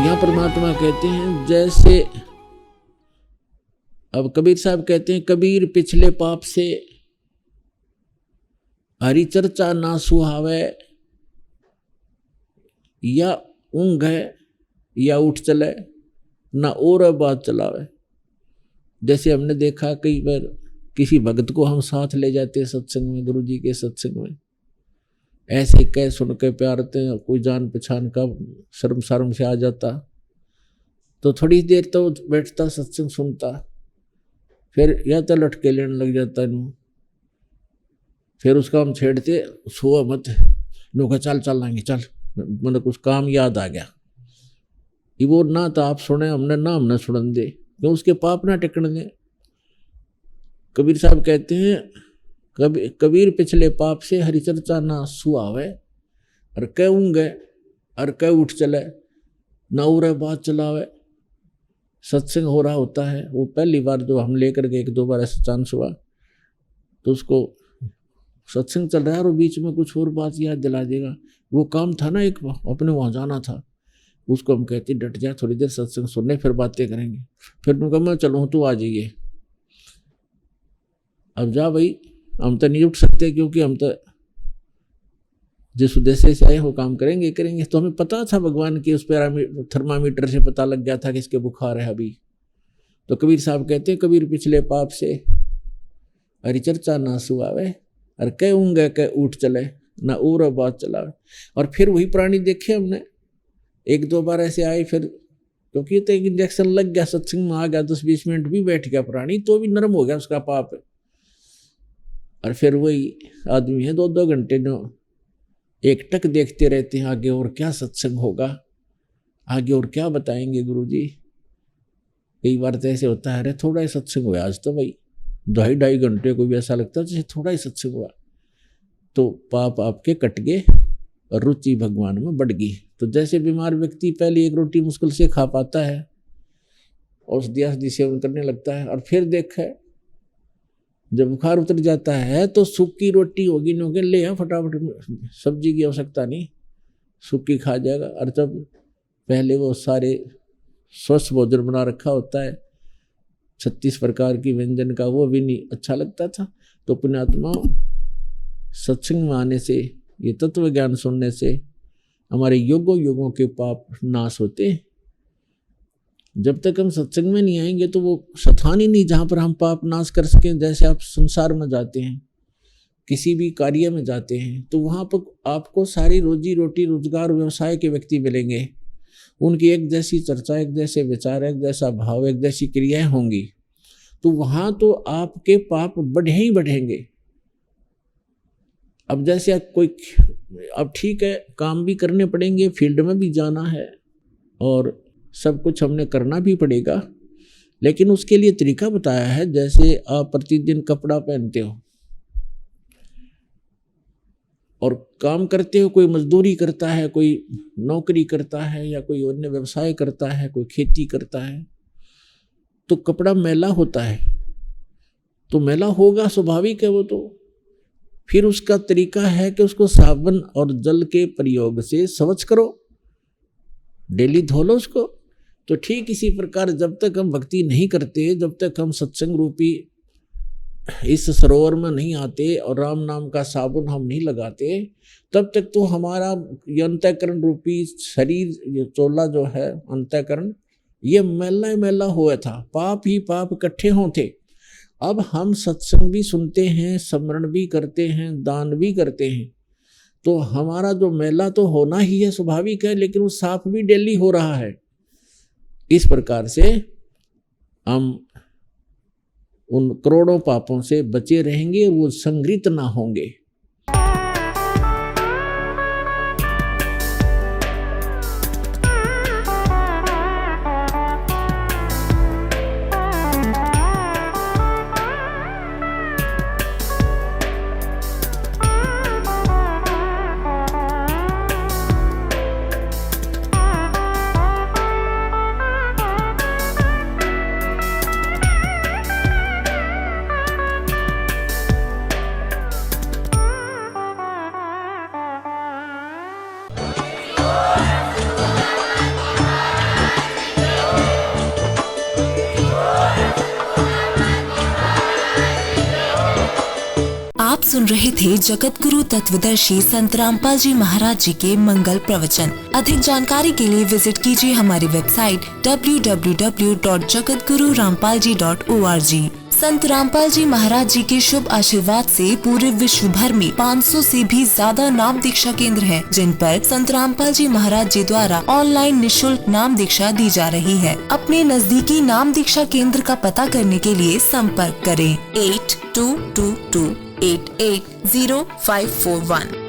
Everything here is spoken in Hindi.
यहाँ परमात्मा कहते हैं जैसे, अब कबीर साहब कहते हैं कबीर पिछले पाप से हरि चर्चा ना सुहावे, या ऊँघ है या उठ चले ना और बात चलावे। जैसे हमने देखा कई बार किसी भक्त को हम साथ ले जाते सत्संग में, गुरु जी के सत्संग में, ऐसे कह सुन के प्यारते हैं, कोई जान पहचान का शर्म शर्म से आ जाता तो थोड़ी देर तो बैठता सत्संग सुनता, फिर या तो लटके लेने लग जाता नू, फिर उसका हम छेड़ते सोआ मत नो का चल लाएंगे चल, मतलब कुछ काम याद आ गया ये वो ना तो आप सुने हमने ना हमने सुन दे, क्यों उसके पाप ना टिकने दे। कबीर साहब कहते हैं कबीर पिछले पाप से हरिचर्चा ना सुहावे, और कह ऊँगे और कह उठ चले ना उरे बात चलावे। सत्संग हो रहा होता है, वो पहली बार जो हम लेकर के 1-2 बार ऐसा चांस हुआ तो उसको सत्संग चल रहा है और बीच में कुछ और बात याद दिला देगा, वो काम था ना एक अपने वहाँ जाना था, उसको हम कहते डट जा थोड़ी देर सत्संग सुनने फिर बातें करेंगे। फिर मैं कहूँ मैं चलूँ तू आ जाइए, अब जा भाई, हम तो नहीं उठ सकते क्योंकि हम तो जिस उद्देश्य से आए वो काम करेंगे। तो हमें पता था भगवान की उस थर्मामीटर से पता लग गया था कि इसके बुखार है अभी। तो कबीर साहब कहते हैं कबीर पिछले पाप से हरिचर्चा ना सुहावे, और कह ऊँगे कह उठ चले ना और बात चलावे। और फिर वही प्राणी देखे हमने 1-2 बार ऐसे आए, फिर क्योंकि ये तो एक इंजेक्शन लग गया, सत्संग में आ गया, 10-20 मिनट भी बैठ गया प्राणी तो भी नरम हो गया उसका पाप। और फिर वही आदमी है 2-2 घंटे जो एक टक देखते रहते हैं आगे और क्या सत्संग होगा, आगे और क्या बताएंगे गुरुजी। कई बार तो ऐसे होता है अरे थोड़ा ही सत्संग हुआ आज तो भाई, 2.5 घंटे को भी ऐसा लगता है जैसे थोड़ा ही सत्संग हुआ। तो पाप आपके कट गए और रुचि भगवान में बढ़ गई। तो जैसे बीमार व्यक्ति पहले 1 रोटी मुश्किल से खा पाता है, औषधि सेवन करने लगता है, और फिर देखा जब बुखार उतर जाता है तो सूखी रोटी होगी नोके ले आ फटाफट, सब्जी की आवश्यकता नहीं, सूखी खा जाएगा। और जब पहले वो सारे स्वस्थ भोजन बना रखा होता है 36 प्रकार की व्यंजन का, वो भी नहीं अच्छा लगता था। तो पुण्यात्मा सत्संग में आने से, ये तत्व ज्ञान सुनने से हमारे युगों के पाप नाश होते हैं। जब तक हम सत्संग में नहीं आएंगे तो वो स्थान ही नहीं जहाँ पर हम पाप नाश कर सकें। जैसे आप संसार में जाते हैं, किसी भी कार्य में जाते हैं, तो वहाँ पर आपको सारी रोजी रोटी रोजगार व्यवसाय के व्यक्ति मिलेंगे, उनकी एक जैसी चर्चा, एक जैसे विचार, एक जैसा भाव, एक जैसी क्रियाएं होंगी। तो वहाँ तो आपके पाप बढ़े ही बढ़ेंगे। अब जैसे अब ठीक है काम भी करने पड़ेंगे, फील्ड में भी जाना है और सब कुछ हमने करना भी पड़ेगा, लेकिन उसके लिए तरीका बताया है। जैसे आप प्रतिदिन कपड़ा पहनते हो और काम करते हो, कोई मजदूरी करता है, कोई नौकरी करता है, या कोई अन्य व्यवसाय करता है, कोई खेती करता है, तो कपड़ा मैला होता है, तो मैला होगा स्वाभाविक है वो। तो फिर उसका तरीका है कि उसको साबुन और जल के प्रयोग से स्वच्छ करो, डेली धो लो उसको। तो ठीक इसी प्रकार जब तक हम भक्ति नहीं करते, जब तक हम सत्संग रूपी इस सरोवर में नहीं आते और राम नाम का साबुन हम नहीं लगाते, तब तक तो हमारा ये अंतःकरण रूपी शरीर, ये चोला जो है अंतःकरण, ये मैला मैला हुआ था, पाप ही पाप इकट्ठे होते। अब हम सत्संग भी सुनते हैं, स्मरण भी करते हैं, दान भी करते हैं, तो हमारा जो मैला तो होना ही है, स्वाभाविक है, लेकिन वो साफ भी डेली हो रहा है। इस प्रकार से हम उन करोड़ों पापों से बचे रहेंगे, वो संग्रहित ना होंगे। सुन रहे थे जगत गुरु तत्वदर्शी संत रामपाल जी महाराज जी के मंगल प्रवचन। अधिक जानकारी के लिए विजिट कीजिए हमारी वेबसाइट www.jagatgururampalji.org। संत रामपाल जी महाराज जी के शुभ आशीर्वाद से पूरे विश्व भर में 500 से भी ज्यादा नाम दीक्षा केंद्र हैं, जिन पर संत रामपाल जी महाराज जी द्वारा ऑनलाइन निशुल्क नाम दीक्षा दी जा रही है। अपने नजदीकी नाम दीक्षा केंद्र का पता करने के लिए संपर्क करें 8222880541।